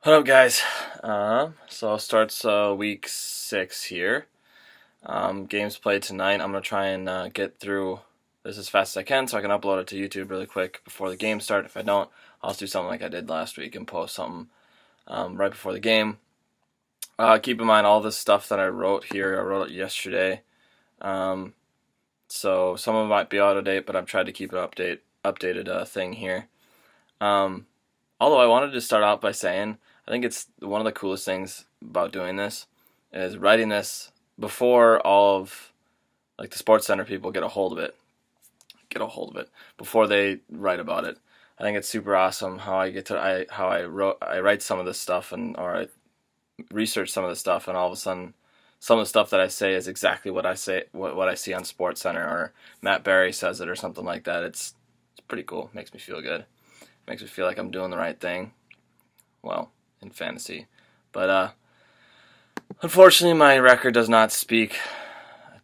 What up, guys? So it starts week 6 here. Games played tonight. I'm gonna try and get through this as fast as I can so I can upload it to YouTube really quick before the game start. If I don't, I'll just do something like I did last week and post something right before the game. Keep in mind all this stuff that I wrote here. I wrote it yesterday, so some of it might be out of date, but I've tried to keep an updated thing here. Although I wanted to start out by saying I think it's one of the coolest things about doing this is writing this before all of like the Sports Center people get a hold of it. Before they write about it. I think it's super awesome how I write some of this stuff or I research some of this stuff, and all of a sudden some of the stuff that I say is exactly what I see on Sports Center, or Matt Barry says it or something like that. It's pretty cool. Makes me feel good. Makes me feel like I'm doing the right thing. Well, in fantasy. But unfortunately my record does not speak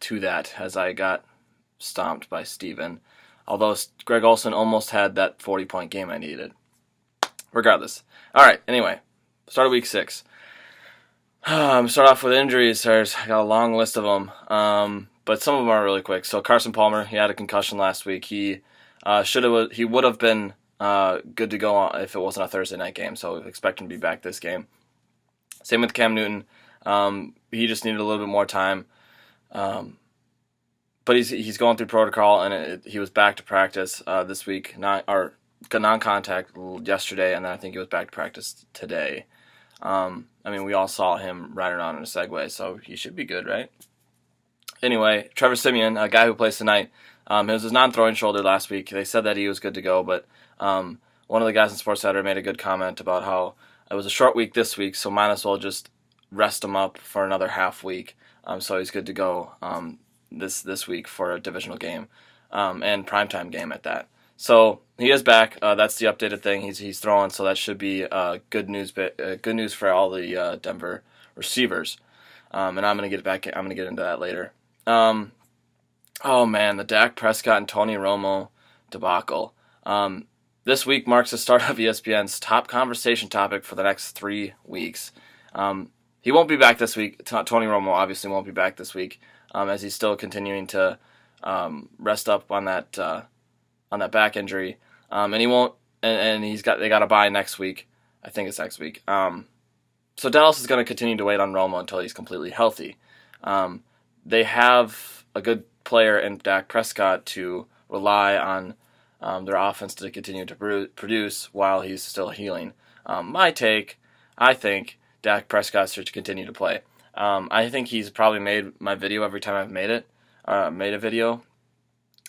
to that, as I got stomped by Steven. Although Greg Olson almost had that 40-point game I needed. Regardless. Alright, anyway. Start of week 6. Start off with injuries. I got a long list of them. But some of them are really quick. So Carson Palmer, he had a concussion last week. He would have been good to go if it wasn't a Thursday night game, so expect him to be back this game. Same with Cam Newton. He just needed a little bit more time, but he's going through protocol, and he was back to practice this week, non-contact yesterday, and then I think he was back to practice today. We all saw him riding around in a Segway, so he should be good, right? Anyway, Trevor Siemian, a guy who plays tonight, it was his non-throwing shoulder last week. They said that he was good to go, but one of the guys in SportsCenter made a good comment about how it was a short week this week, so might as well just rest him up for another half week. So he's good to go this week for a divisional game and primetime game at that. So he is back. That's the updated thing. He's throwing, so that should be good news. Good news for all the Denver receivers. And I'm gonna get into that later. Oh man, the Dak Prescott and Tony Romo debacle. This week marks the start of ESPN's top conversation topic for the next 3 weeks. He won't be back this week. Tony Romo obviously won't be back this week, as he's still continuing to rest up on that back injury. And he won't. And they got a bye next week. I think it's next week. So Dallas is going to continue to wait on Romo until he's completely healthy. They have a good player in Dak Prescott to rely on their offense to continue to produce while he's still healing. My take, I think Dak Prescott should continue to play. I think he's probably made my video every time I've made a video.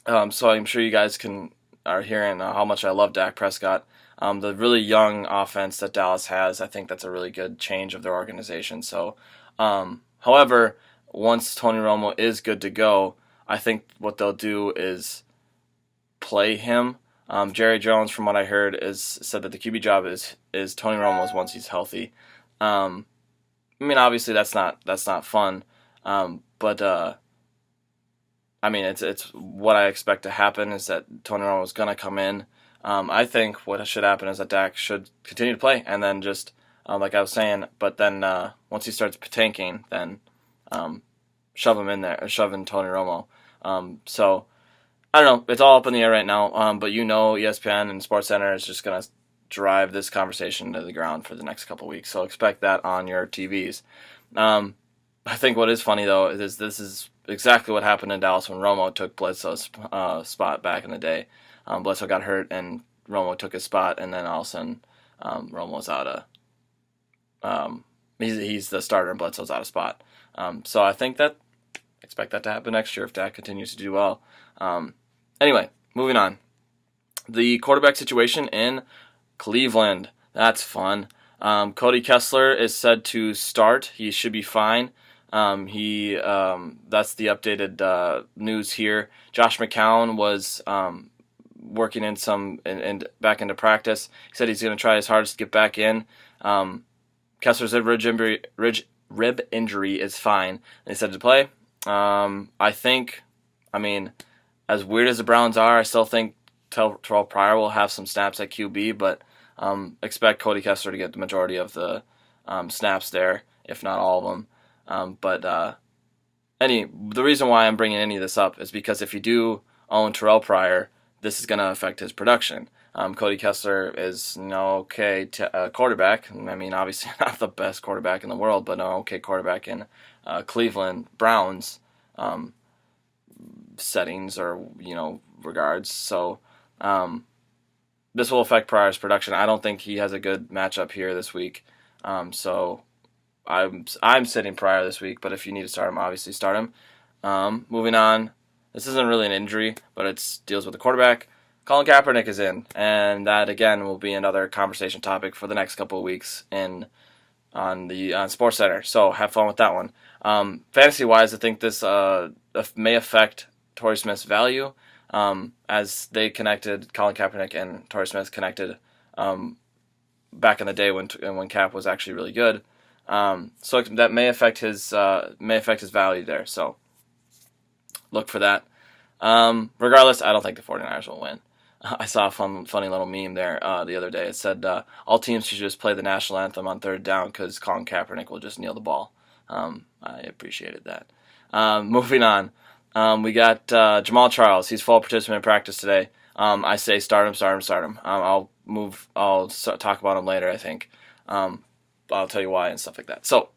So I'm sure you guys are hearing how much I love Dak Prescott. The really young offense that Dallas has, I think that's a really good change of their organization. So, however, once Tony Romo is good to go, I think what they'll do is play him. Jerry Jones, from what I heard, said that the QB job is Tony Romo's once he's healthy. Obviously that's not fun, but it's what I expect to happen is that Tony Romo's gonna come in. I think what should happen is that Dak should continue to play, and then just like I was saying, but then once he starts tanking, then shove him in there, or shove in Tony Romo. So I don't know. It's all up in the air right now. But ESPN and SportsCenter is just gonna drive this conversation to the ground for the next couple weeks. So expect that on your TVs. I think what is funny though is this is exactly what happened in Dallas when Romo took Bledsoe's spot back in the day. Bledsoe got hurt and Romo took his spot, and then all of a sudden Romo's out of. He's the starter and Bledsoe's out of spot. So I think expect that to happen next year if Dak continues to do well. Anyway, moving on. The quarterback situation in Cleveland. That's fun. Cody Kessler is said to start. He should be fine. That's the updated news here. Josh McCown was working in back into practice. He said he's going to try his hardest to get back in. Kessler's rib injury is fine. They said to play. I think, as weird as the Browns are, I still think Terrell Pryor will have some snaps at QB, but Expect Cody Kessler to get the majority of the snaps there, if not all of them. The reason why I'm bringing any of this up is because if you do own Terrell Pryor, this is going to affect his production. Cody Kessler is an okay quarterback. I mean, obviously not the best quarterback in the world, but an okay quarterback in Cleveland Browns settings or regards. So this will affect Pryor's production. I don't think he has a good matchup here this week. So I'm sitting Pryor this week, but if you need to start him, obviously start him. Moving on, this isn't really an injury, but it deals with the quarterback. Colin Kaepernick is in, and that again will be another conversation topic for the next couple of weeks on the SportsCenter. So have fun with that one. Fantasy wise, I think this may affect Torrey Smith's value, as they connected. Colin Kaepernick and Torrey Smith connected back in the day when Cap was actually really good. So that may affect his value there. So look for that. Regardless, I don't think the 49ers will win. I saw a funny little meme there the other day. It said all teams should just play the national anthem on third down because Colin Kaepernick will just kneel the ball. I appreciated that. Moving on, we got Jamal Charles. He's full participant in practice today. I say start him. I'll talk about him later, I think. I'll tell you why and stuff like that. So,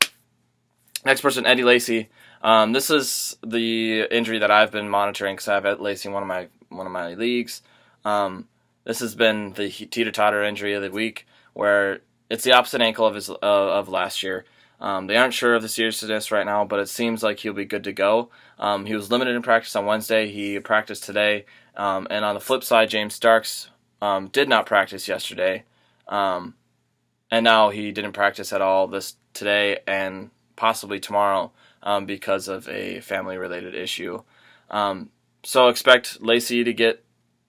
next person, Eddie Lacy. This is the injury that I've been monitoring because I have Eddie Lacy in one of my leagues. This has been the teeter-totter injury of the week, where it's the opposite ankle of last year. They aren't sure of the seriousness right now, but it seems like he'll be good to go. He was limited in practice on Wednesday. He practiced today. And on the flip side, James Starks did not practice yesterday. And now he didn't practice at all today and possibly tomorrow because of a family-related issue. So expect Lacy to get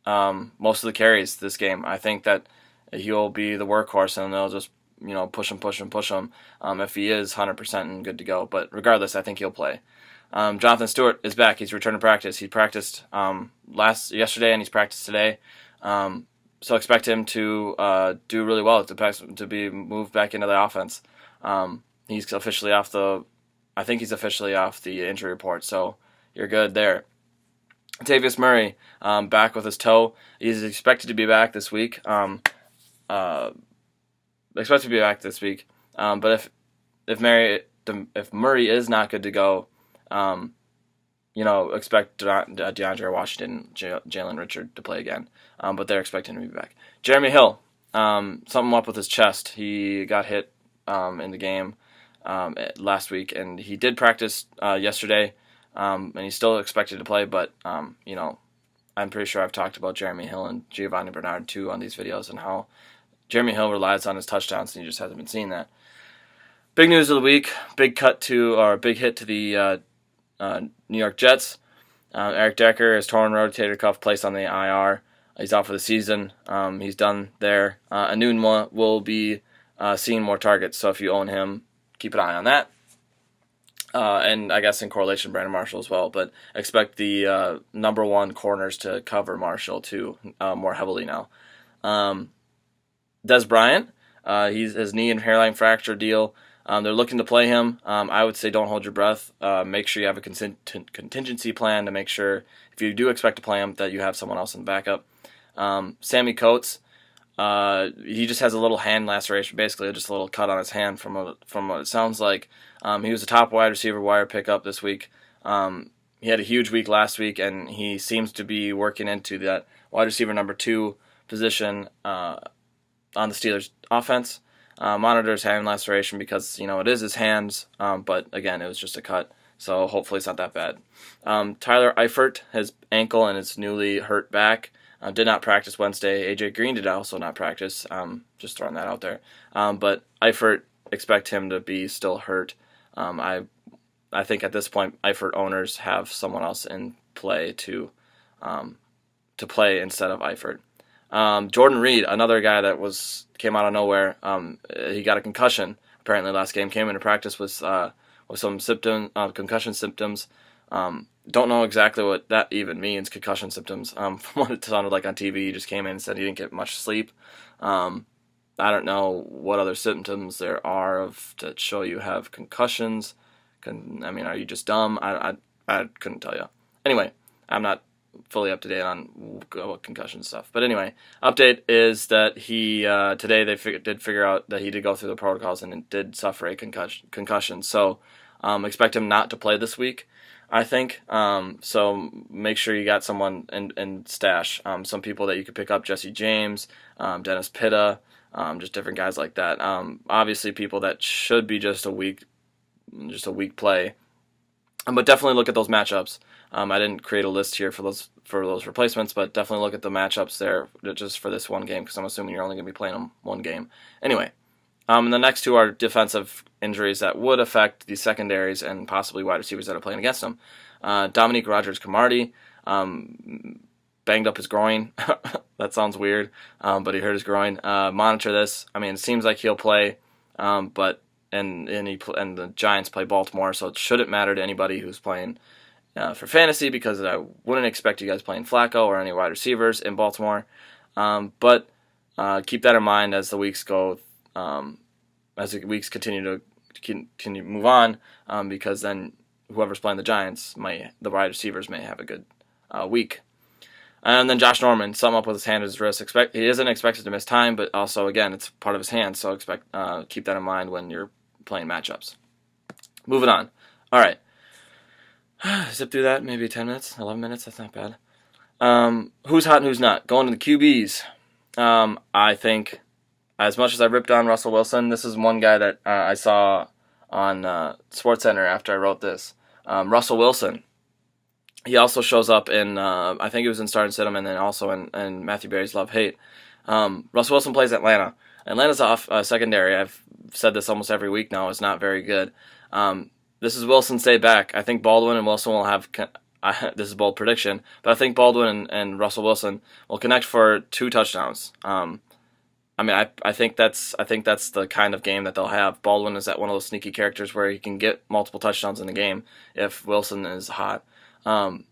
most of the carries this game. I think that he'll be the workhorse, and they'll just push him if he is 100% and good to go. But regardless, I think he'll play. Jonathan Stewart is back. He's returned to practice. He practiced yesterday, and he's practiced today. So expect him to do really well to be moved back into the offense. He's officially off the injury report, so you're good there. Latavius Murray back with his toe. He's expected to be back this week. But if Murray is not good to go, expect DeAndre Washington, Jalen Richard to play again. But they're expecting him to be back. Jeremy Hill, something up with his chest. He got hit in the game last week, and he did practice yesterday, and he's still expected to play. But I'm pretty sure I've talked about Jeremy Hill and Giovanni Bernard too on these videos, and how Jeremy Hill relies on his touchdowns, and he just hasn't been seeing that. Big news of the week: big hit to the New York Jets. Eric Decker has torn rotator cuff, placed on the IR. He's out for the season. He's done there. Anunwa will be seeing more targets, so if you own him, keep an eye on that. And I guess in correlation, Brandon Marshall as well. But expect the number one corners to cover Marshall too more heavily now. Des Bryant, his knee and hairline fracture deal. They're looking to play him. I would say don't hold your breath. Make sure you have a contingency plan to make sure if you do expect to play him that you have someone else in backup. Sammy Coates, he just has a little hand laceration, basically just a little cut on his hand from what it sounds like. He was a top wide receiver wire pickup this week. He had a huge week last week, and he seems to be working into that wide receiver number 2 position on the Steelers' offense. Monitors hand laceration because it is his hands, but again, it was just a cut, so hopefully it's not that bad. Tyler Eifert, his ankle and his newly hurt back, did not practice Wednesday. AJ Green did also not practice. Just throwing that out there. But Eifert, expect him to be still hurt. I think at this point, Eifert owners have someone else in play to play instead of Eifert. Jordan Reed, another guy that came out of nowhere. He got a concussion apparently last game. Came into practice with some concussion symptoms. Don't know exactly what that even means, concussion symptoms. From what it sounded like on TV, he just came in and said he didn't get much sleep. I don't know what other symptoms there are that show you have concussions. Are you just dumb? I couldn't tell you. Anyway, I'm not fully up to date on what concussion stuff. But anyway, update is that he today they did figure out that he did go through the protocols and did suffer a concussion. So expect him not to play this week, I think. So make sure you got someone in stash. Some people that you could pick up: Jesse James, Dennis Pitta, just different guys like that. Obviously, people that should be just a week play. But definitely look at those matchups. I didn't create a list here for those replacements, but definitely look at the matchups there just for this one game, because I'm assuming you're only going to be playing them one game. Anyway, the next two are defensive injuries that would affect the secondaries and possibly wide receivers that are playing against them. Dominique Rodgers-Cromartie banged up his groin. That sounds weird, but he hurt his groin. Monitor this. It seems like he'll play, but and the Giants play Baltimore, so it shouldn't matter to anybody who's playing for fantasy, because I wouldn't expect you guys playing Flacco or any wide receivers in Baltimore. But keep that in mind as the weeks go, as the weeks continue to move on, because then whoever's playing the Giants, the wide receivers may have a good week. And then Josh Norman, something up with his hand or his wrist. He isn't expected to miss time, but also, again, it's part of his hand, so keep that in mind when you're playing matchups. Moving on. All right. Zip through that, maybe 10 minutes, 11 minutes, that's not bad. Who's hot and who's not? Going to the QBs. I think, as much as I ripped on Russell Wilson, this is one guy that I saw on SportsCenter after I wrote this. Russell Wilson. He also shows up in, I think it was in Start and Sit 'em, and then also in Matthew Berry's Love Hate. Russell Wilson plays Atlanta. Atlanta's off secondary. I've said this almost every week now. It's not very good. This is Wilson's day back. I think Baldwin and Wilson will have. This is a bold prediction, but I think Baldwin and Russell Wilson will connect for 2 touchdowns. I think that's the kind of game that they'll have. Baldwin is one of those sneaky characters where he can get multiple touchdowns in the game if Wilson is hot. And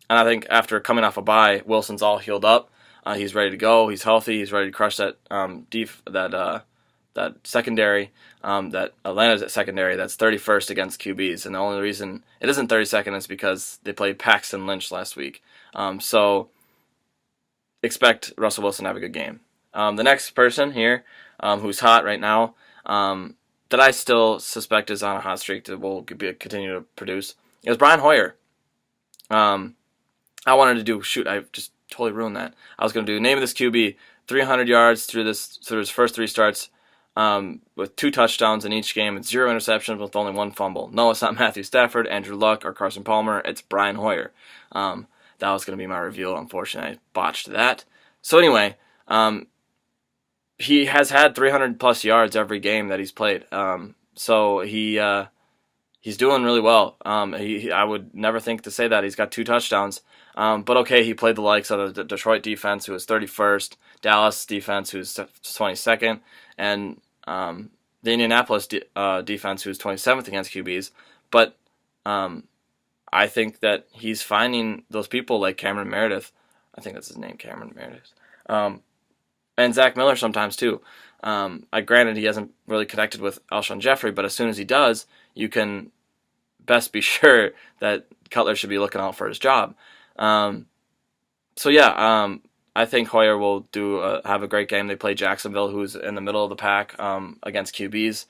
I think after coming off a bye, Wilson's all healed up. He's ready to go. He's healthy. He's ready to crush that that secondary, that Atlanta's secondary that's 31st against QBs. And the only reason it isn't 32nd is because they played Paxton Lynch last week. So expect Russell Wilson to have a good game. The next person here who's hot right now, that I still suspect is on a hot streak that will continue to produce, is Brian Hoyer. I wanted to do, I just totally ruined that. I was going to do name of this QB, 300 yards through his first 3 starts, with 2 touchdowns in each game and 0 interceptions with only 1 fumble. No, it's not Matthew Stafford, Andrew Luck, or Carson Palmer. It's Brian Hoyer. That was going to be my reveal. Unfortunately, I botched that. So anyway, he has had 300-plus yards every game that he's played. So he's doing really well. I would never think to say that. He's got 2 touchdowns. But okay, he played the likes of the Detroit defense, who was 31st, Dallas defense, who's 22nd, and the Indianapolis defense, who's 27th against QBs. But I think that he's finding those people like Cameron Meredith. I think that's his name, Cameron Meredith. And Zach Miller sometimes too. Granted, he hasn't really connected with Alshon Jeffrey, but as soon as he does, you can best be sure that Cutler should be looking out for his job. I think Hoyer will have a great game. They play Jacksonville, who's in the middle of the pack against QBs.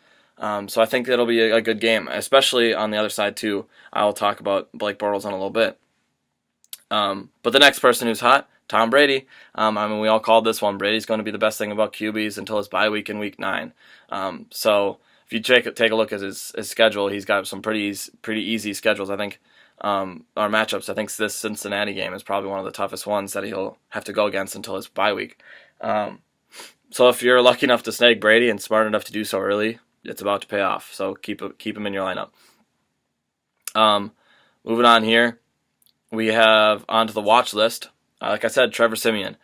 So I think it'll be a good game, especially on the other side too. I'll talk about Blake Bortles in a little bit. But the next person who's hot, Tom Brady. We all called this one. Brady's going to be the best thing about QBs until his bye week in Week 9. So if you take a look at his schedule, he's got some pretty easy schedules. I think our matchups. I think this Cincinnati game is probably one of the toughest ones that he'll have to go against until his bye week. So if you're lucky enough to snag Brady and smart enough to do so early, it's about to pay off. So keep him in your lineup. Moving on here, we have onto the watch list. Like I said, Trevor Siemian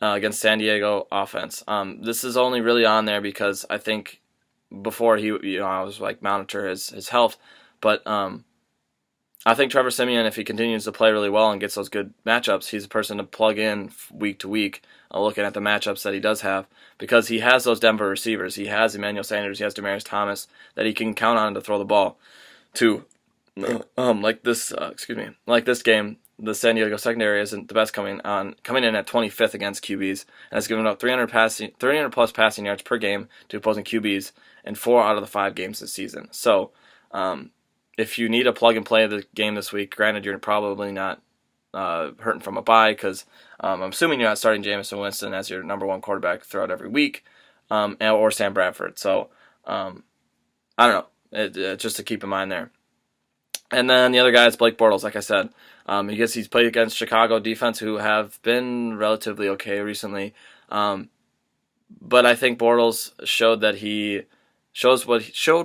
against San Diego offense. This is only really on there because I think before I was like monitor his health, but I think Trevor Siemian, if he continues to play really well and gets those good matchups, he's a person to plug in week to week, looking at the matchups that he does have, because he has those Denver receivers. He has Emmanuel Sanders, he has Demaryius Thomas that he can count on to throw the ball to. Like this game, the San Diego secondary isn't the best coming in at 25th against QBs, and has given up 300 plus passing yards per game to opposing QBs in 4 out of the 5 games this season. So, if you need a plug and play of the game this week, granted you're probably not hurting from a bye, because I'm assuming you're not starting Jameson Winston as your number 1 quarterback throughout every week, or Sam Bradford. So I don't know, just to keep in mind there. And then the other guy is Blake Bortles, like I said. He's played against Chicago defense, who have been relatively okay recently. But I think Bortles showed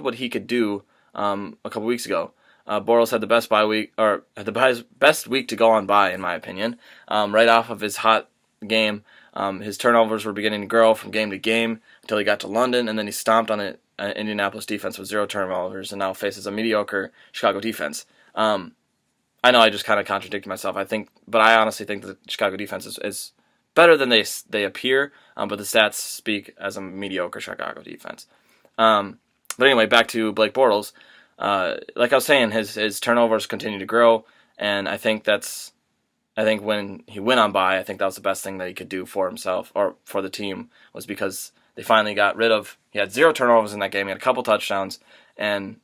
what he could do a couple weeks ago. Bortles had the best bye week, or had the best week to go on bye, in my opinion. Right off of his hot game, his turnovers were beginning to grow from game to game until he got to London, and then he stomped on an Indianapolis defense with 0 turnovers, and now faces a mediocre Chicago defense. I know I just kind of contradicted myself. But I honestly think the Chicago defense is better than they appear. But the stats speak as a mediocre Chicago defense. But anyway, back to Blake Bortles. Like I was saying, his turnovers continue to grow, and I think when he went on bye, I think that was the best thing that he could do for himself or for the team, was because they finally got rid of. He had 0 turnovers in that game. He had a couple touchdowns, and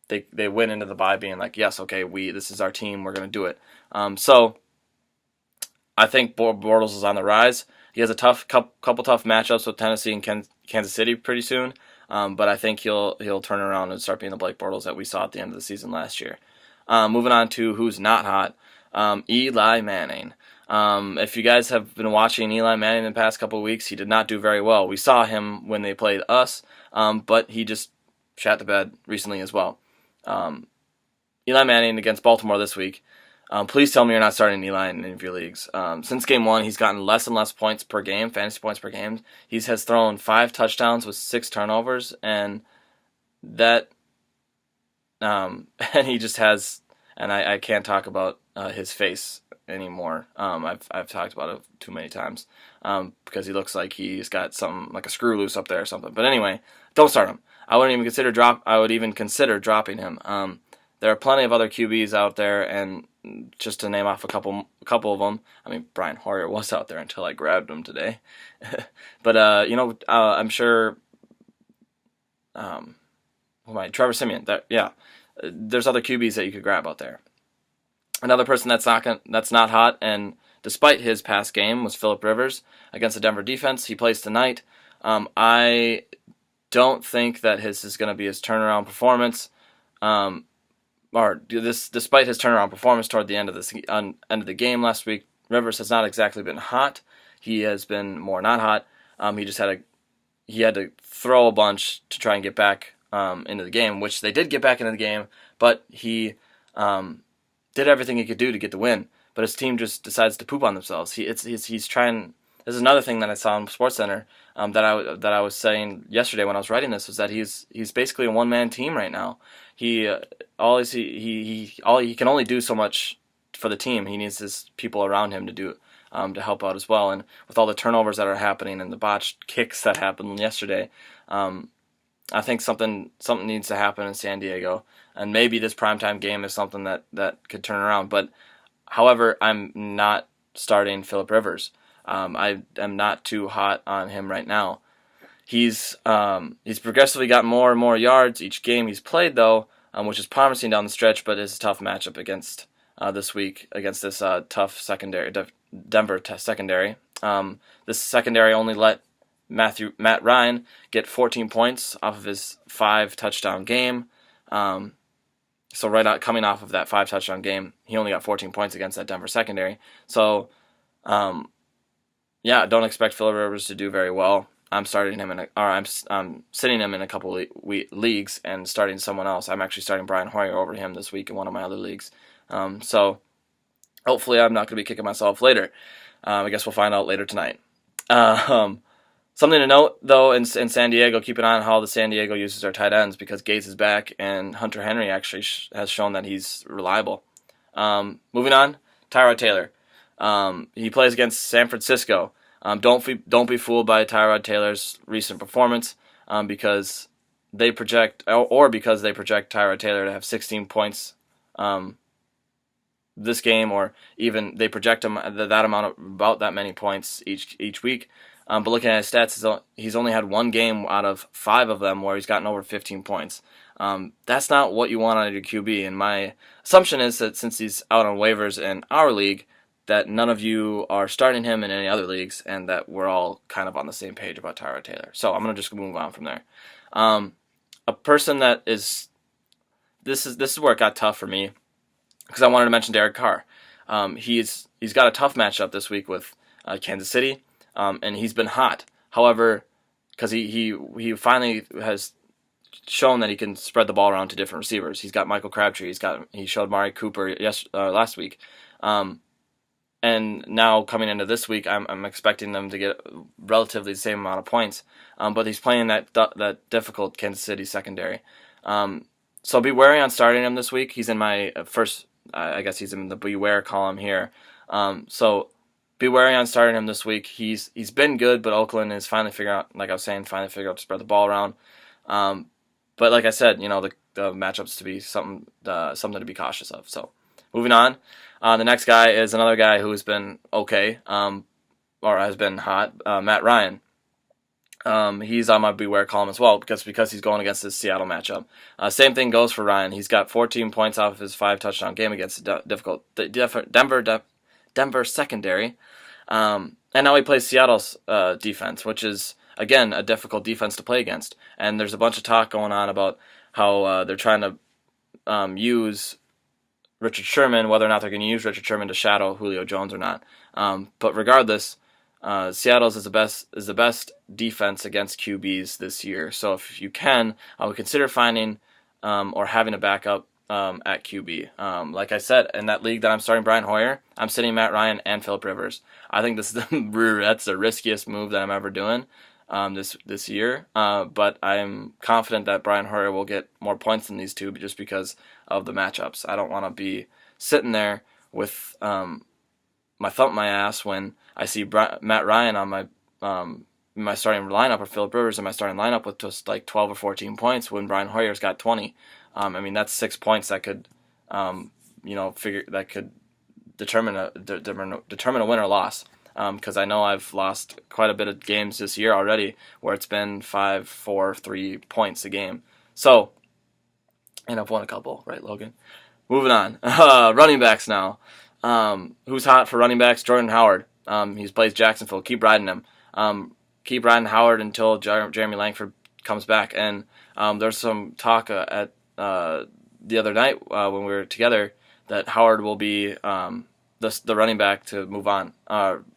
they went into the bye being like, yes, okay, this is our team. We're going to do it. So I think Bortles is on the rise. He has a couple tough matchups with Tennessee and Kansas City pretty soon. But I think he'll turn around and start being the Blake Bortles that we saw at the end of the season last year. Moving on to who's not hot, Eli Manning. If you guys have been watching Eli Manning in the past couple of weeks, he did not do very well. We saw him when they played us, but he just shat the bed recently as well. Eli Manning against Baltimore this week. Please tell me you're not starting Eli in any of your leagues. Since game 1, he's gotten less and less points per game, fantasy points per game. He has thrown 5 touchdowns with 6 turnovers, and that, and he just has, and I can't talk about his face anymore. I've talked about it too many times, because he looks like he's got something like a screw loose up there or something. But anyway, don't start him. I would even consider dropping him. There are plenty of other QBs out there, and just to name off a couple of them, I mean, Brian Hoyer was out there until I grabbed him today. But I'm sure. Trevor Siemian. There's other QBs that you could grab out there. Another person that's not hot, and despite his past game, was Phillip Rivers against the Denver defense. He plays tonight. I don't think that his is going to be his turnaround performance. Despite his turnaround performance toward the end of the game last week, Rivers has not exactly been hot. He has been more not hot. He had to throw a bunch to try and get back into the game, which they did get back into the game, but he did everything he could do to get the win. But his team just decides to poop on themselves. He's trying. This is another thing that I saw on SportsCenter that I was saying yesterday when I was writing this, was that he's basically a one-man team right now. He can only do so much for the team. He needs his people around him to help out as well. And with all the turnovers that are happening and the botched kicks that happened yesterday, I think something needs to happen in San Diego. And maybe this primetime game is something that could turn around. But however, I'm not starting Phillip Rivers. I am not too hot on him right now. He's progressively got more and more yards each game he's played, though, which is promising down the stretch, but it's a tough matchup against this week against this tough Denver secondary. This secondary only let Matt Ryan get 14 points off of his 5-touchdown game. So coming off of that 5-touchdown game, he only got 14 points against that Denver secondary. So, don't expect Phillip Rivers to do very well. I'm starting him I'm sitting him in a couple leagues and starting someone else. I'm actually starting Brian Hoyer over him this week in one of my other leagues. So hopefully I'm not going to be kicking myself later. I guess we'll find out later tonight. Something to note, though, in San Diego, keep an eye on how the San Diego uses their tight ends because Gates is back and Hunter Henry actually has shown that he's reliable. Moving on, Tyrod Taylor. He plays against San Francisco. Don't be fooled by Tyrod Taylor's recent performance because they project because they project Tyrod Taylor to have 16 points this game, or even they project him that amount of about that many points each week. But looking at his stats, he's only had one game out of 5 of them where he's gotten over 15 points. That's not what you want out of your QB. And my assumption is that since he's out on waivers in our league, that none of you are starting him in any other leagues, and that we're all kind of on the same page about Tyrod Taylor. So I'm gonna just move on from there. A person that is this is where it got tough for me because I wanted to mention Derek Carr. He's got a tough matchup this week with Kansas City. And he's been hot. However, because he finally has shown that he can spread the ball around to different receivers. He's got Michael Crabtree. He showed Mari Cooper last week. And now coming into this week, I'm expecting them to get relatively the same amount of points. But he's playing that difficult Kansas City secondary. So be wary on starting him this week. He's in my first. I guess he's in the beware column here. So be wary on starting him this week. He's been good, but Oakland is finally figuring out, like I was saying, to spread the ball around. But like I said, the matchups to be something to be cautious of. So moving on, the next guy is another guy who's been okay, or has been hot. Matt Ryan. He's on my beware column as well because he's going against this Seattle matchup. Same thing goes for Ryan. He's got 14 points off of his 5 touchdown game against the Denver secondary. And now he plays Seattle's defense, which is, again, a difficult defense to play against. And there's a bunch of talk going on about how they're trying to use Richard Sherman, whether or not they're going to use Richard Sherman to shadow Julio Jones or not. But regardless, Seattle's is the best defense against QBs this year. So if you can, I would consider finding or having a backup at QB. Like I said, in that league that I'm starting Brian Hoyer, I'm sitting Matt Ryan and Phillip Rivers. I think that's the riskiest move that I'm ever doing this year. But I'm confident that Brian Hoyer will get more points than these two just because of the matchups. I don't want to be sitting there with my thumb in my ass when I see Matt Ryan on my starting lineup, or Phillip Rivers in my starting lineup with just like 12 or 14 points when Brian Hoyer's got 20. I mean, that's 6 points that could, determine a win or loss. Because I know I've lost quite a bit of games this year already where it's been 5, 4, 3 points a game. So, and I've won a couple, right, Logan? Moving on. Running backs now. Who's hot for running backs? Jordan Howard. He plays Jacksonville. Keep riding him. Keep riding Howard until Jeremy Langford comes back. And there's some talk at the other night when we were together that Howard will be the running back to move on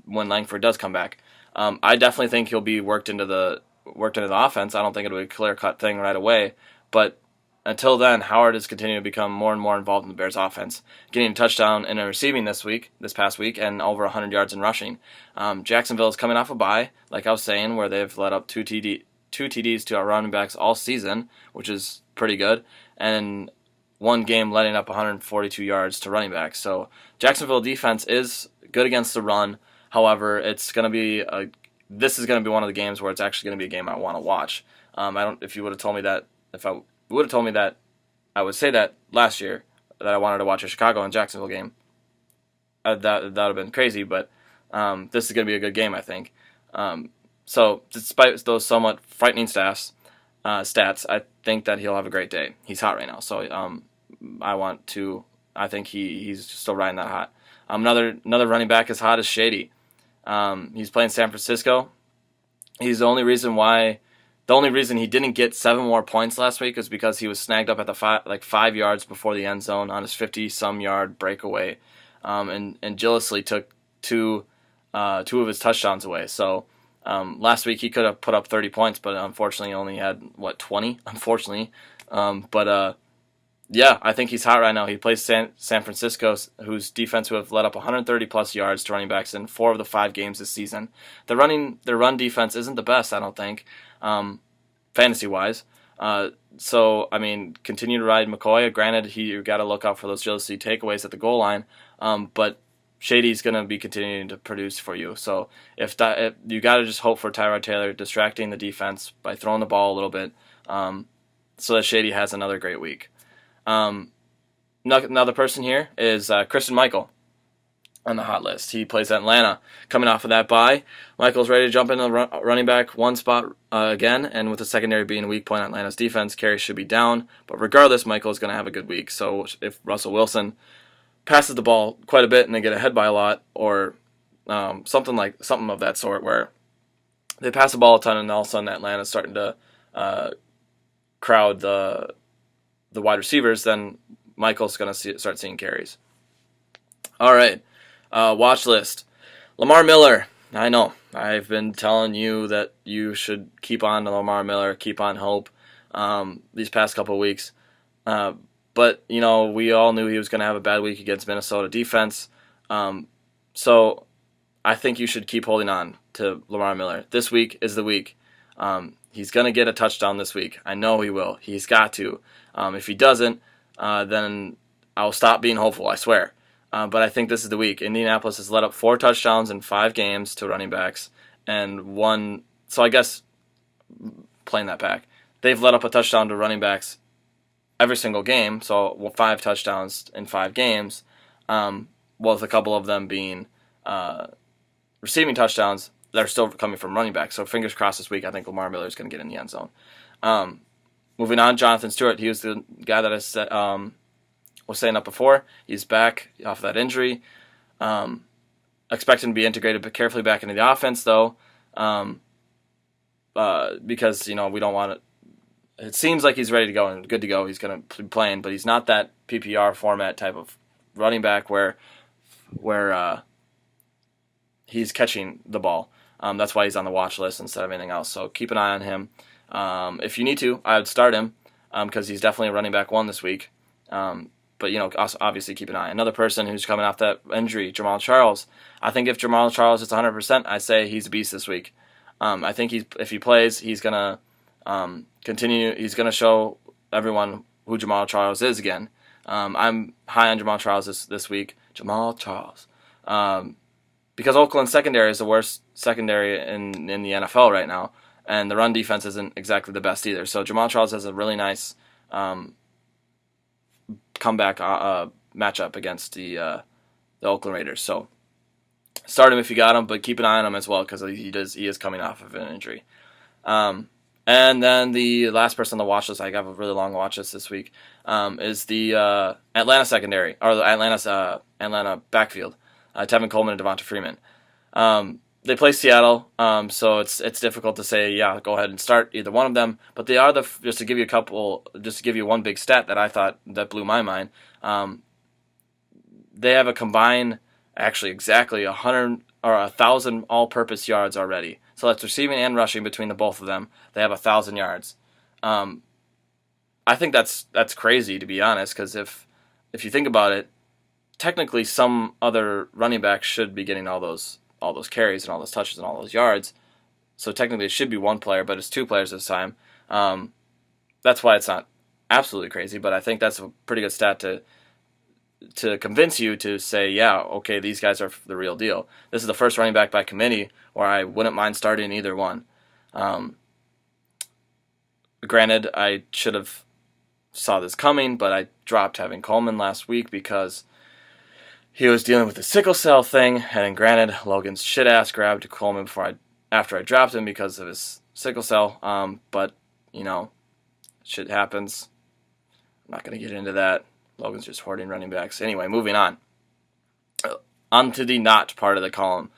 when Langford does come back. I definitely think he'll be worked into the offense. I don't think it'll be a clear-cut thing right away, but until then, Howard is continuing to become more and more involved in the Bears' offense, getting a touchdown and a receiving this past week, and over 100 yards in rushing. Jacksonville is coming off a bye, like I was saying, where they've let up two TDs to our running backs all season, which is pretty good, and one game letting up 142 yards to running backs. So Jacksonville defense is good against the run. However, this is going to be one of the games where it's actually going to be a game I want to watch. If you would have told me that, I would say that last year that I wanted to watch a Chicago and Jacksonville game. That would have been crazy, but this is going to be a good game, I think. So despite those somewhat frightening stats, I think that he'll have a great day. He's hot right now, so I think he's still riding that hot. Another running back as hot as Shady. He's playing San Francisco. He's the only reason he didn't get 7 more points last week is because he was snagged up at the 5 yards before the end zone on his 50-some yard breakaway, and Gillisley took two of his touchdowns away. So last week he could have put up 30 points, but unfortunately only had 20. Unfortunately, but Yeah, I think he's hot right now. He plays San Francisco, whose defense would have let up 130 plus yards to running backs in 4 of the 5 games this season. Their run defense isn't the best, I don't think, fantasy wise. So I mean, continue to ride McCoy. Granted, you got to look out for those jealousy takeaways at the goal line, but Shady's going to be continuing to produce for you. So if you got to just hope for Tyrod Taylor distracting the defense by throwing the ball a little bit, so that Shady has another great week. Another person here is Christian Michael on the hot list. He plays at Atlanta. Coming off of that bye, Michael's ready to jump into the running back one spot again, and with the secondary being a weak point on Atlanta's defense, carries should be down. But regardless, Michael is going to have a good week. So if Russell Wilson passes the ball quite a bit and they get ahead by a lot, or something of that sort, where they pass the ball a ton and all of a sudden Atlanta's starting to crowd the wide receivers, then Michael's going to start seeing carries. All right, watch list. Lamar Miller. I know. I've been telling you that you should keep on to Lamar Miller, keep on hope these past couple of weeks. But, we all knew he was going to have a bad week against Minnesota defense. So I think you should keep holding on to Lamar Miller. This week is the week. He's going to get a touchdown this week. I know he will. He's got to. If he doesn't, then I'll stop being hopeful, I swear. But I think this is the week. Indianapolis has let up 4 touchdowns in 5 games to running backs, and one. So I guess playing that back, they've let up a touchdown to running backs every single game. So 5 touchdowns in 5 games, with a couple of them being receiving touchdowns. They're still coming from running backs. So fingers crossed this week. I think Lamar Miller is going to get in the end zone. Moving on, Jonathan Stewart. He was the guy that I was saying up before. He's back off of that injury. Expect him to be integrated but carefully back into the offense, though, because we don't want it. It seems like he's ready to go and good to go. He's going to be playing, but he's not that PPR format type of running back where he's catching the ball. That's why he's on the watch list instead of anything else. So keep an eye on him. If you need to, I would start him because he's definitely a running back 1 this week. But also obviously keep an eye. Another person who's coming off that injury, Jamal Charles. I think if Jamal Charles is 100%, I say he's a beast this week. I think if he plays, he's gonna continue. He's gonna show everyone who Jamal Charles is again. I'm high on Jamal Charles this week. Jamal Charles. Because Oakland's secondary is the worst secondary in the NFL right now, and the run defense isn't exactly the best either. So Jamal Charles has a really nice comeback matchup against the Oakland Raiders. So start him if you got him, but keep an eye on him as well because he is coming off of an injury. And then the last person on the watch list, I have a really long watch list this week, is the Atlanta secondary, or the Atlanta backfield. Tevin Coleman and Devonta Freeman. They play Seattle, so it's difficult to say, go ahead and start either one of them. But they are just to give you one big stat that I thought that blew my mind. They have a combined, actually exactly 100 or 1,000 all-purpose yards already. So that's receiving and rushing between the both of them. They have 1,000 yards. I think that's crazy, to be honest, because if you think about it, technically some other running back should be getting all those carries and all those touches and all those yards. So technically it should be one player, but it's 2 players this time. That's why it's not absolutely crazy, but I think that's a pretty good stat to convince you to say, okay, these guys are the real deal. This is the first running back by committee where I wouldn't mind starting either one. Granted, I should have saw this coming, but I dropped having Coleman last week because he was dealing with the sickle cell thing, and granted, Logan's shit-ass grabbed Coleman after I dropped him because of his sickle cell, but, shit happens. I'm not going to get into that. Logan's just hoarding running backs. Anyway, moving on. On to the not part of the column.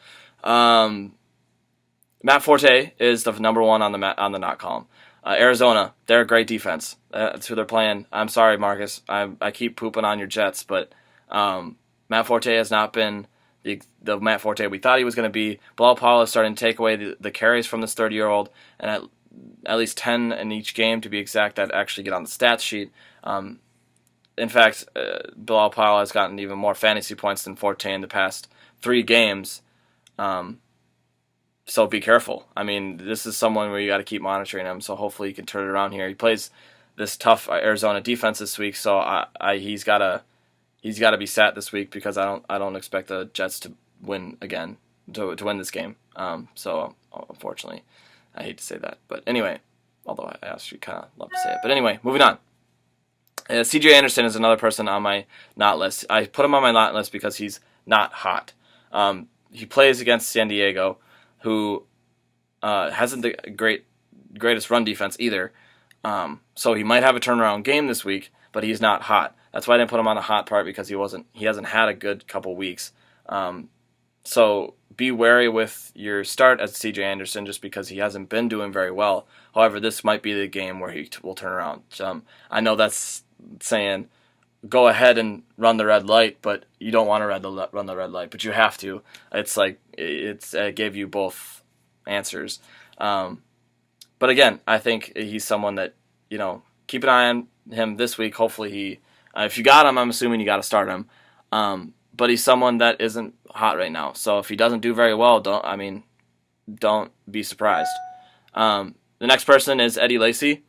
Matt Forte is the number 1 on the not column. Arizona, they're a great defense. That's who they're playing. I'm sorry, Marcus. I keep pooping on your Jets, but Matt Forte has not been the Matt Forte we thought he was going to be. Bilal Powell is starting to take away the carries from this 30-year-old, and at least 10 in each game, to be exact, that actually get on the stats sheet. in fact, Bilal Powell has gotten even more fantasy points than Forte in the past 3 games. So be careful. I mean, this is someone where you got to keep monitoring him. So hopefully he can turn it around here. He plays this tough Arizona defense this week, so he's got to be sat this week because I don't expect the Jets to win again to win this game. So unfortunately, I hate to say that, but anyway, although I actually kind of love to say it. But anyway, moving on. C.J. Anderson is another person on my not list. I put him on my not list because he's not hot. He plays against San Diego, who hasn't the greatest run defense either. So he might have a turnaround game this week, but he's not hot. That's why I didn't put him on the hot part, because he hasn't had a good couple weeks. So be wary with your start as C.J. Anderson, just because he hasn't been doing very well. However, this might be the game where he will turn around. I know that's saying go ahead and run the red light, but you don't want to run the red light, but you have to. It's like it gave you both answers. But again, I think he's someone that, keep an eye on him this week. Hopefully if you got him, I'm assuming you got to start him. But he's someone that isn't hot right now. So if he doesn't do very well, don't be surprised. The next person is Eddie Lacy.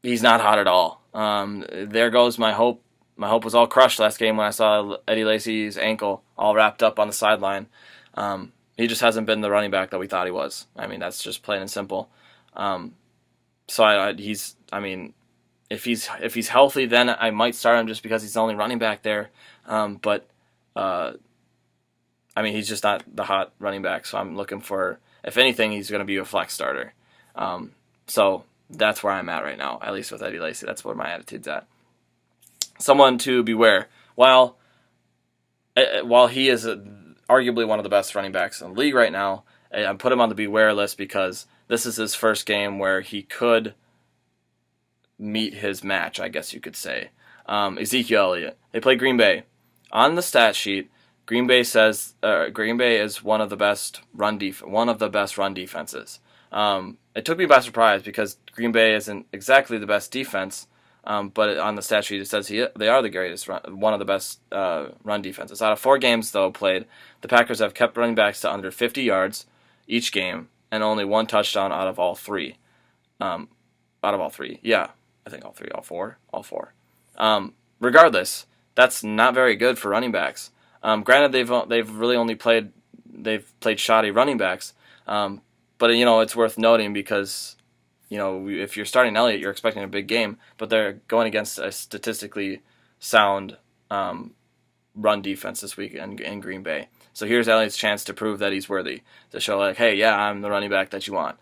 He's not hot at all. There goes my hope. My hope was all crushed last game when I saw Eddie Lacy's ankle all wrapped up on the sideline. He just hasn't been the running back that we thought he was. I mean, that's just plain and simple. If he's healthy, then I might start him just because he's the only running back there. He's just not the hot running back. So I'm looking for, if anything, he's going to be a flex starter. So that's where I'm at right now, at least with Eddie Lacy. That's where my attitude's at. Someone to beware. While he is arguably one of the best running backs in the league right now, I put him on the beware list because this is his first game where he could meet his match, I guess you could say. Ezekiel Elliott. They play Green Bay. On the stat sheet, Green Bay says Green Bay is one of the best run defenses. It took me by surprise because Green Bay isn't exactly the best defense, but on the stat sheet it says they are the greatest one of the best run defenses. Out of 4 games though played, the Packers have kept running backs to under 50 yards each game and only 1 touchdown out of all 3. Yeah, I think all four. Regardless, that's not very good for running backs. Granted, they've really only played shoddy running backs, but it's worth noting because if you're starting Elliott, you're expecting a big game, but they're going against a statistically sound run defense this week in Green Bay. So here's Elliott's chance to prove that he's worthy, to show like, hey, yeah, I'm the running back that you want.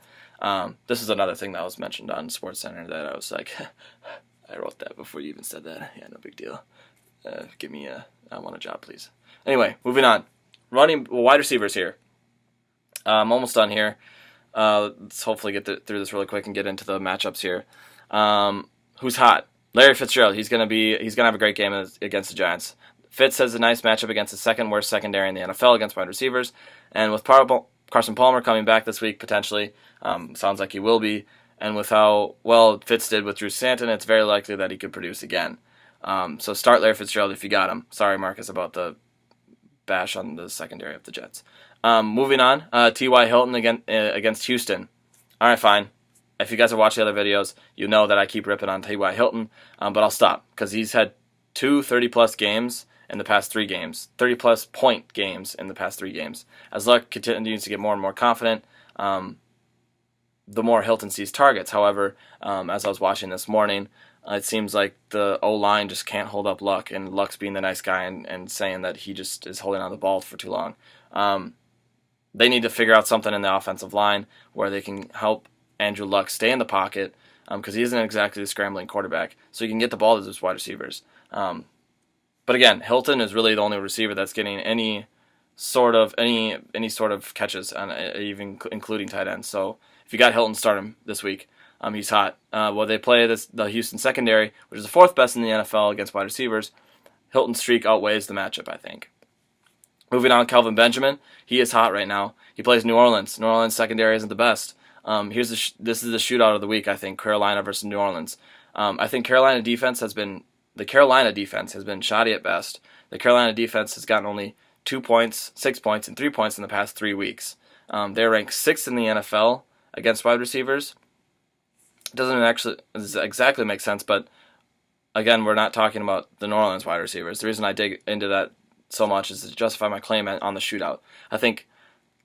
This is another thing that was mentioned on SportsCenter that I was like, I wrote that before you even said that. Yeah, no big deal. I want a job, please. Anyway, moving on. Wide receivers here. I'm almost done here. Let's hopefully get through this really quick and get into the matchups here. Who's hot? Larry Fitzgerald. He's gonna have a great game against the Giants. Fitz has a nice matchup against the second worst secondary in the NFL against wide receivers, and with Carson Palmer coming back this week potentially, sounds like he will be, and with how well Fitz did with Drew Stanton, it's very likely that he could produce again. So start Larry Fitzgerald if you got him. Sorry, Marcus, about the bash on the secondary of the Jets. Moving on, T.Y. Hilton against Houston. All right, fine. If you guys have watched the other videos, you know that I keep ripping on T.Y. Hilton, but I'll stop because he's had 2 30-plus games in the past 3 games, 30-plus point games in the past 3 games. As Luck continues to get more and more confident, the more Hilton sees targets. However, as I was watching this morning, it seems like the O-line just can't hold up Luck, and Luck's being the nice guy and saying that he just is holding on the ball for too long. They need to figure out something in the offensive line where they can help Andrew Luck stay in the pocket because he isn't exactly a scrambling quarterback, so you can get the ball to those wide receivers. But again, Hilton is really the only receiver that's getting any sort of catches, even including tight ends. So if you got Hilton, start him this week. He's hot. They play the Houston secondary, which is the 4th best in the NFL against wide receivers. Hilton's streak outweighs the matchup, I think. Moving on, Kelvin Benjamin. He is hot right now. He plays New Orleans. New Orleans secondary isn't the best. This is the shootout of the week, I think, Carolina versus New Orleans. I think the Carolina defense has been shoddy at best. The Carolina defense has gotten only 2 points, 6 points, and 3 points in the past 3 weeks. They're ranked 6th in the NFL against wide receivers. It doesn't actually exactly make sense, but again, we're not talking about the New Orleans wide receivers. The reason I dig into that so much is to justify my claim on the shootout. I think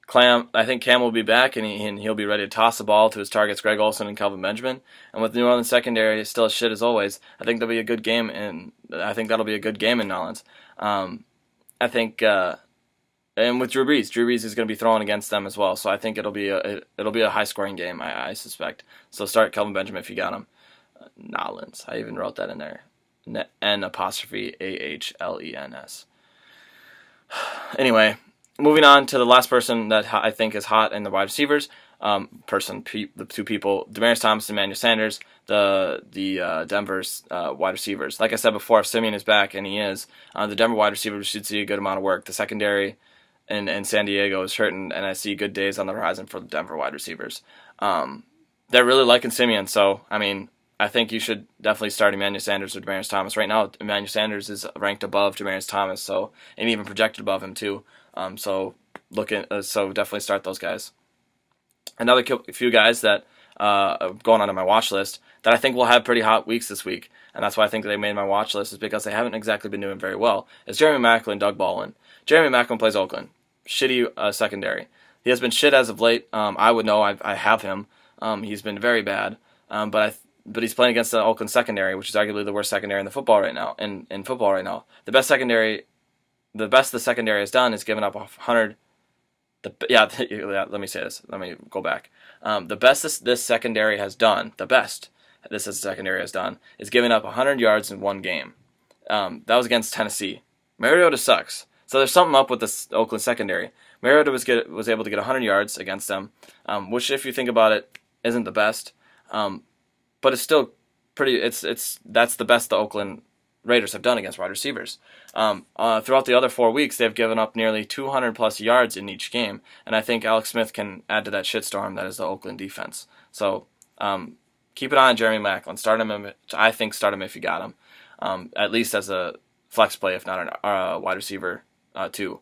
Cam will be back, and he'll be ready to toss the ball to his targets, Greg Olsen and Kelvin Benjamin. And with the New Orleans secondary still as shit as always, I think that'll be a good game, and I think that'll be a good game in New Orleans. I think, and with Drew Brees is going to be throwing against them as well. So I think it'll be a high scoring game. I suspect. So start Kelvin Benjamin if you got him. Nolens. I even wrote that in there. N''AHLENS. Anyway, moving on to the last person that I think is hot in the wide receivers. The two people, Demaryius Thomas and Emmanuel Sanders, the Denver's wide receivers. Like I said before, if Simeon is back, and he is, the Denver wide receivers should see a good amount of work. The secondary in San Diego is hurting, and I see good days on the horizon for the Denver wide receivers. They're really liking Simeon, so, I mean, I think you should definitely start Emmanuel Sanders or Demaryius Thomas. Right now, Emmanuel Sanders is ranked above Demaryius Thomas, and even projected above him too. So definitely start those guys. Another few guys that going onto my watch list that I think will have pretty hot weeks this week, and that's why I think they made my watch list, is because they haven't exactly been doing very well. It's Jeremy Maclin and Doug Baldwin. Jeremy Maclin plays Oakland. Shitty secondary. He has been shit as of late. I would know. I have him. He's been very bad. But he's playing against the Oakland secondary, which is arguably the worst secondary in the football right now. In football right now, the best the secondary has done is given up 100. Let me say this. Let me go back. The best this secondary has done, is giving up 100 yards in one game. That was against Tennessee. Mariota sucks. So there's something up with this Oakland secondary. Mariota was able to get 100 yards against them, which, if you think about it, isn't the best. But it's still pretty. That's the best the Oakland Raiders have done against wide receivers. Throughout the other 4 weeks, they've given up nearly 200 plus yards in each game, and I think Alex Smith can add to that shitstorm that is the Oakland defense. So keep an eye on Jeremy Maclin. Start him if you got him, at least as a flex play, if not a wide receiver too.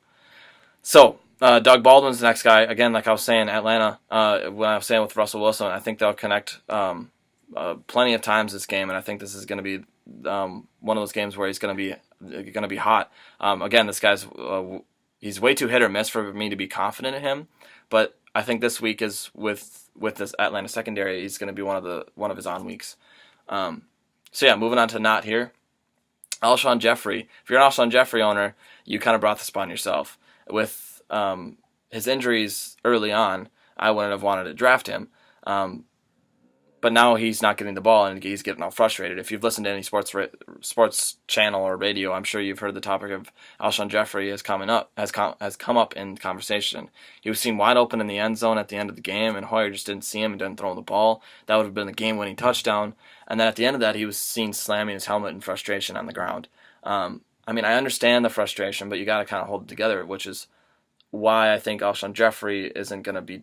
So Doug Baldwin's the next guy. Again, like I was saying, Atlanta. When I was saying with Russell Wilson, I think they'll connect plenty of times this game, and I think this is going to be one of those games where he's going to be hot. Again, this guy's he's way too hit or miss for me to be confident in him, but I think this week is with this Atlanta secondary, he's going to be one of his on weeks. Moving on to not here. Alshon Jeffrey. If you're an Alshon Jeffrey owner, you kind of brought this upon yourself. With his injuries early on, I wouldn't have wanted to draft him. But now he's not getting the ball, and he's getting all frustrated. If you've listened to any sports channel or radio, I'm sure you've heard the topic of Alshon Jeffrey has come up in conversation. He was seen wide open in the end zone at the end of the game, and Hoyer just didn't see him and didn't throw him the ball. That would have been the game-winning touchdown. And then at the end of that, he was seen slamming his helmet in frustration on the ground. I understand the frustration, but you got to kind of hold it together, which is why I think Alshon Jeffrey isn't gonna be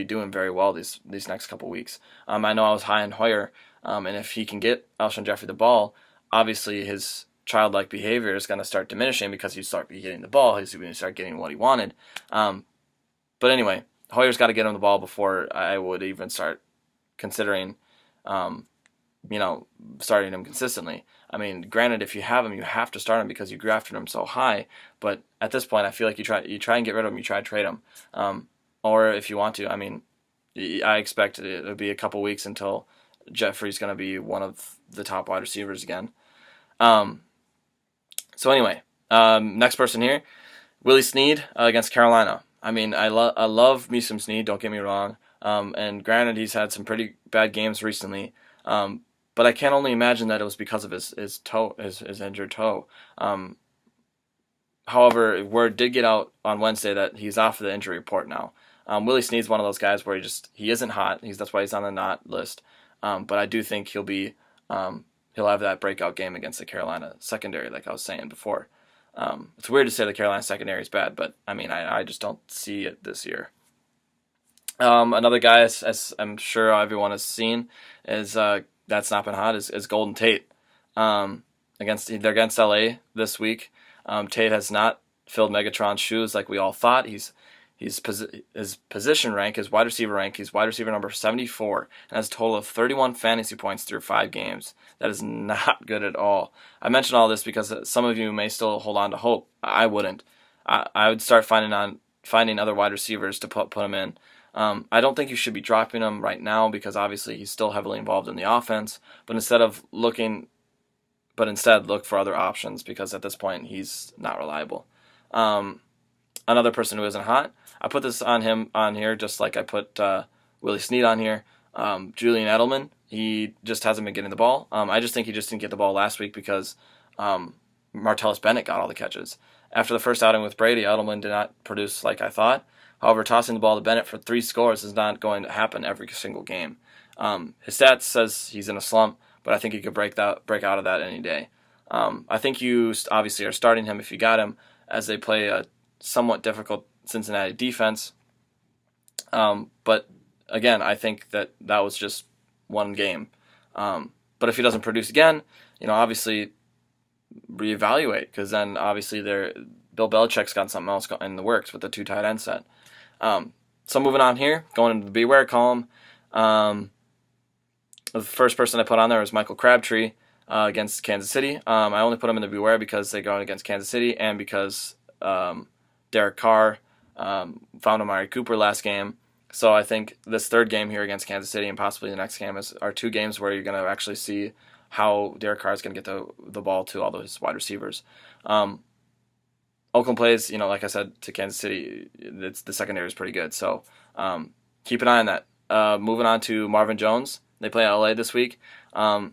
doing very well these next couple weeks. I know I was high on Hoyer, and if he can get Alshon Jeffrey the ball, obviously his childlike behavior is going to start diminishing because he's start getting the ball. He's going to start getting what he wanted. But anyway, Hoyer's got to get him the ball before I would even start considering, starting him consistently. Granted, if you have him, you have to start him because you drafted him so high. But at this point, I feel like you try and get rid of him. You try to trade him, or if you want to. I expect it'll be a couple weeks until Jeffrey's going to be one of the top wide receivers again. Next person here, Willie Snead against Carolina. I love me some Snead. Don't get me wrong. And granted, he's had some pretty bad games recently. But I can only imagine that it was because of his injured toe. However, word did get out on Wednesday that he's off the injury report now. Willie Snead's one of those guys where he isn't hot. That's why he's on the not list. But I do think he'll have that breakout game against the Carolina secondary, like I was saying before. It's weird to say the Carolina secondary is bad, but I just don't see it this year. Another guy, as I'm sure everyone has seen, is that's not been hot is Golden Tate. They're against LA this week. Tate has not filled Megatron's shoes like we all thought. His position rank, his wide receiver rank, he's wide receiver number 74 and has a total of 31 fantasy points through 5 games. That is not good at all. I mention all this because some of you may still hold on to hope. I wouldn't. I would start finding other wide receivers to put him in. I don't think you should be dropping him right now because obviously he's still heavily involved in the offense. But instead look for other options because at this point he's not reliable. Another person who isn't hot, I put this on him on here just like I put Willie Snead on here. Julian Edelman, he just hasn't been getting the ball. I just think he just didn't get the ball last week because Martellus Bennett got all the catches. After the first outing with Brady, Edelman did not produce like I thought. However, tossing the ball to Bennett for 3 scores is not going to happen every single game. His stats says he's in a slump, but I think he could break out of that any day. I think you obviously are starting him if you got him, as they play a somewhat difficult Cincinnati defense. But again, I think that was just one game. But if he doesn't produce again, obviously reevaluate, because then obviously Bill Belichick's got something else in the works with the 2 tight end set. So moving on here, going into the beware column. The first person I put on there was Michael Crabtree against Kansas City. I only put him in the beware because they're going against Kansas City and because Derek Carr found Amari Cooper last game. So I think this third game here against Kansas City and possibly the next game are 2 games where you're going to actually see how Derek Carr is going to get the ball to all those wide receivers. Oakland plays, like I said, to Kansas City. The secondary is pretty good. So keep an eye on that. Moving on to Marvin Jones. They play LA this week. I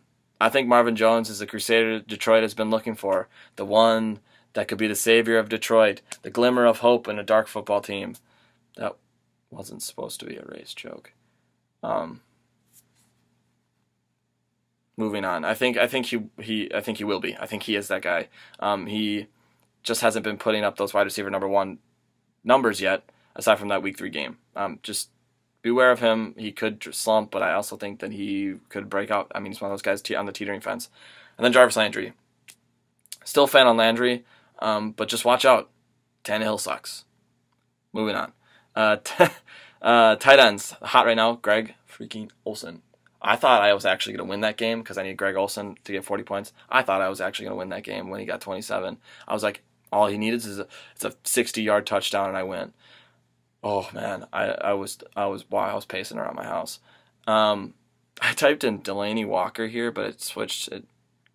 think Marvin Jones is the crusader Detroit has been looking for. The one that could be the savior of Detroit. The glimmer of hope in a dark football team. That wasn't supposed to be a race joke. Moving on. I think he will be. I think he is that guy. He just hasn't been putting up those wide receiver number 1 numbers yet, aside from that week 3 game. Just beware of him. He could slump, but I also think that he could break out. I mean, he's one of those guys on the teetering fence. And then Jarvis Landry. Still a fan on Landry, but just watch out. Tannehill sucks. Moving on. Tight ends. Hot right now, Greg freaking Olsen. I thought I was actually going to win that game because I need Greg Olsen to get 40 points. I thought I was actually going to win that game when he got 27. I was like, all he needed is a 60-yard touchdown and I win. Oh man, I was pacing around my house. I typed in Delaney Walker here, but it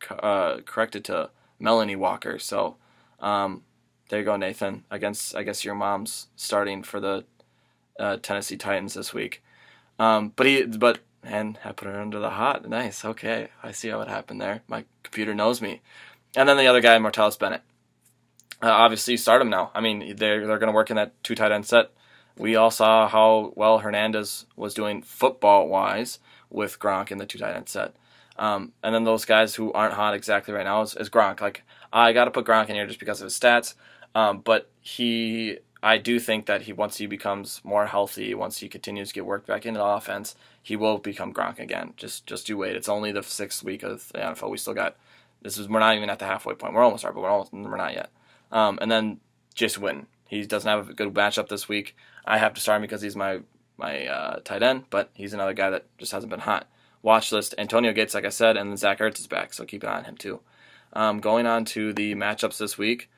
corrected to Melanie Walker. So there you go, Nathan. I guess your mom's starting for the Tennessee Titans this week. And I put her under the hot. Nice. Okay, I see how it happened there. My computer knows me. And then the other guy, Martellus Bennett. Obviously, start him now. I mean, they're going to work in that 2 tight end set. We all saw how well Hernandez was doing football-wise with Gronk in the 2 tight end set. And then those guys who aren't hot exactly right now is Gronk. Like, I got to put Gronk in here just because of his stats. But I do think that once he becomes more healthy, once he continues to get worked back into the offense, he will become Gronk again. Just you wait. It's only the 6th week of the NFL. We still got we're not even at the halfway point. We're almost there, but we're not yet. And then Jason Witten. He doesn't have a good matchup this week. I have to start him because he's my tight end, but he's another guy that just hasn't been hot. Watch list: Antonio Gates, like I said, and then Zach Ertz is back, so keep an eye on him too. Going on to the matchups this week.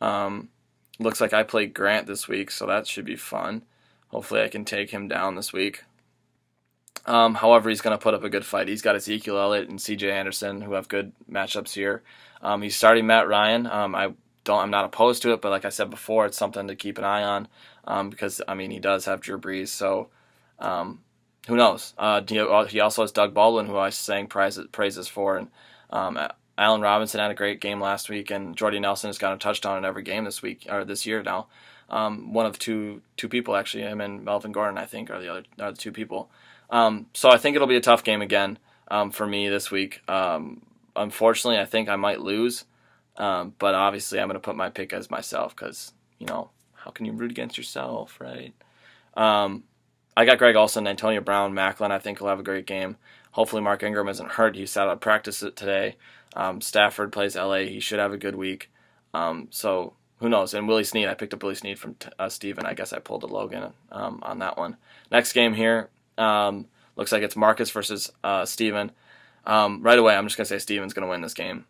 Looks like I play Grant this week, so that should be fun. Hopefully I can take him down this week. However, he's going to put up a good fight. He's got Ezekiel Elliott and C.J. Anderson, who have good matchups here. He's starting Matt Ryan. I'm not opposed to it, but like I said before, it's something to keep an eye on because, I mean, he does have Drew Brees, so who knows? He also has Doug Baldwin, who I sang praises for, and Allen Robinson had a great game last week, and Jordy Nelson has got a touchdown in every game this year now. One of two people, actually, him and Melvin Gordon, I think, are the 2 people. So I think it'll be a tough game again for me this week. Unfortunately, I think I might lose, but obviously I'm going to put my pick as myself because, how can you root against yourself, right? I got Greg Olsen, Antonio Brown, Macklin. I think he'll have a great game. Hopefully Mark Ingram isn't hurt. He sat out practice today. Stafford plays LA. He should have a good week. So who knows? And Willie Snead, I picked up Willie Snead from Steven. I guess I pulled a Logan on that one. Next game here, looks like it's Marcus versus Steven. Right away, I'm just going to say Steven's going to win this game.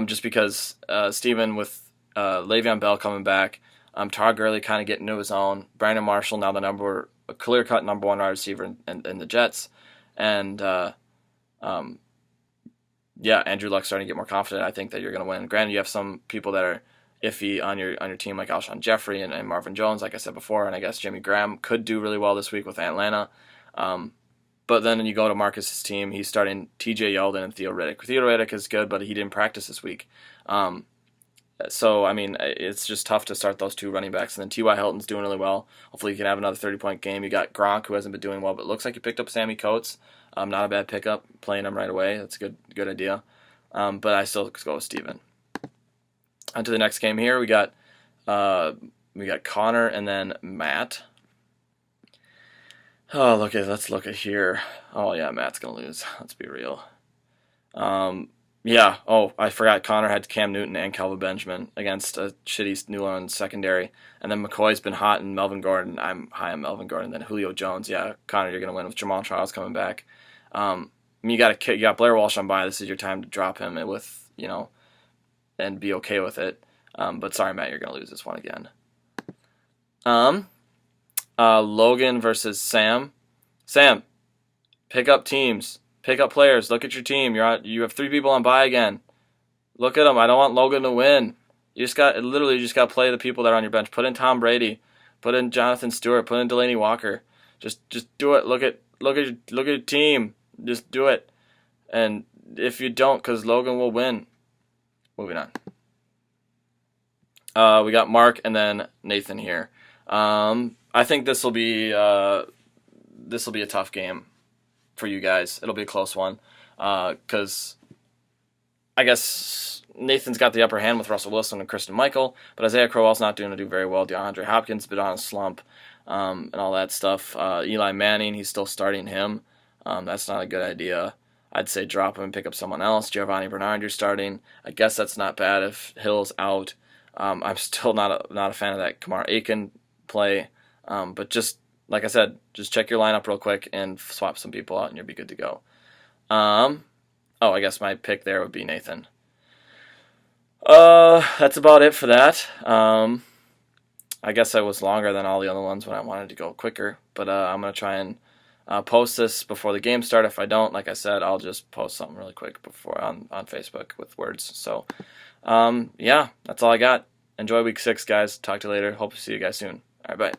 Just because Steven with Le'Veon Bell coming back, Todd Gurley kind of getting into his own, Brandon Marshall now a clear-cut number 1 wide receiver in the Jets, and Andrew Luck's starting to get more confident. I think that you're going to win. Granted, you have some people that are iffy on your team, like Alshon Jeffrey and Marvin Jones, like I said before, and I guess Jimmy Graham could do really well this week with Atlanta. But then you go to Marcus's team, he's starting T.J. Yeldon and Theo Riddick. Theo Riddick is good, but he didn't practice this week. So, I mean, it's just tough to start those 2 running backs. And then T.Y. Hilton's doing really well. Hopefully he can have another 30-point game. You got Gronk, who hasn't been doing well, but it looks like you picked up Sammy Coates. Not a bad pickup, playing him right away. That's a good idea. But I still go with Steven. On to the next game here. We got Connor and then Matt. Oh, let's look at here. Oh, yeah, Matt's going to lose. Let's be real. Yeah, I forgot Connor had Cam Newton and Kelvin Benjamin against a shitty New Orleans secondary. And then McCoy's been hot and Melvin Gordon. I'm high on Melvin Gordon. Then Julio Jones. Yeah, Connor, you're going to win with Jamal Charles coming back. You got Blair Walsh on bye. This is your time to drop him with, and be okay with it. But sorry, Matt, you're going to lose this one again. Logan versus Sam. Sam, pick up teams. Pick up players. Look at your team. You have 3 people on bye again. Look at them. I don't want Logan to win. You just got to play the people that are on your bench. Put in Tom Brady. Put in Jonathan Stewart. Put in Delaney Walker. Just do it. Look at your team. Just do it. And if you don't, because Logan will win. Moving on. We got Mark and then Nathan here. I think this will be a tough game for you guys. It'll be a close one because I guess Nathan's got the upper hand with Russell Wilson and Christian Michael, but Isaiah Crowell's not doing very well. DeAndre Hopkins has been on a slump and all that stuff. Eli Manning, he's still starting him. That's not a good idea. I'd say drop him and pick up someone else. Giovanni Bernard, you're starting. I guess that's not bad if Hill's out. I'm still not a fan of that Kamar Aiken play, but just like I said, just check your lineup real quick and swap some people out, and you'll be good to go. I guess my pick there would be Nathan. That's about it for that. I guess I was longer than all the other ones when I wanted to go quicker, but I'm going to try and post this before the game start. If I don't, like I said, I'll just post something really quick before on Facebook with words. So, that's all I got. Enjoy week 6, guys. Talk to you later. Hope to see you guys soon. All right, bye.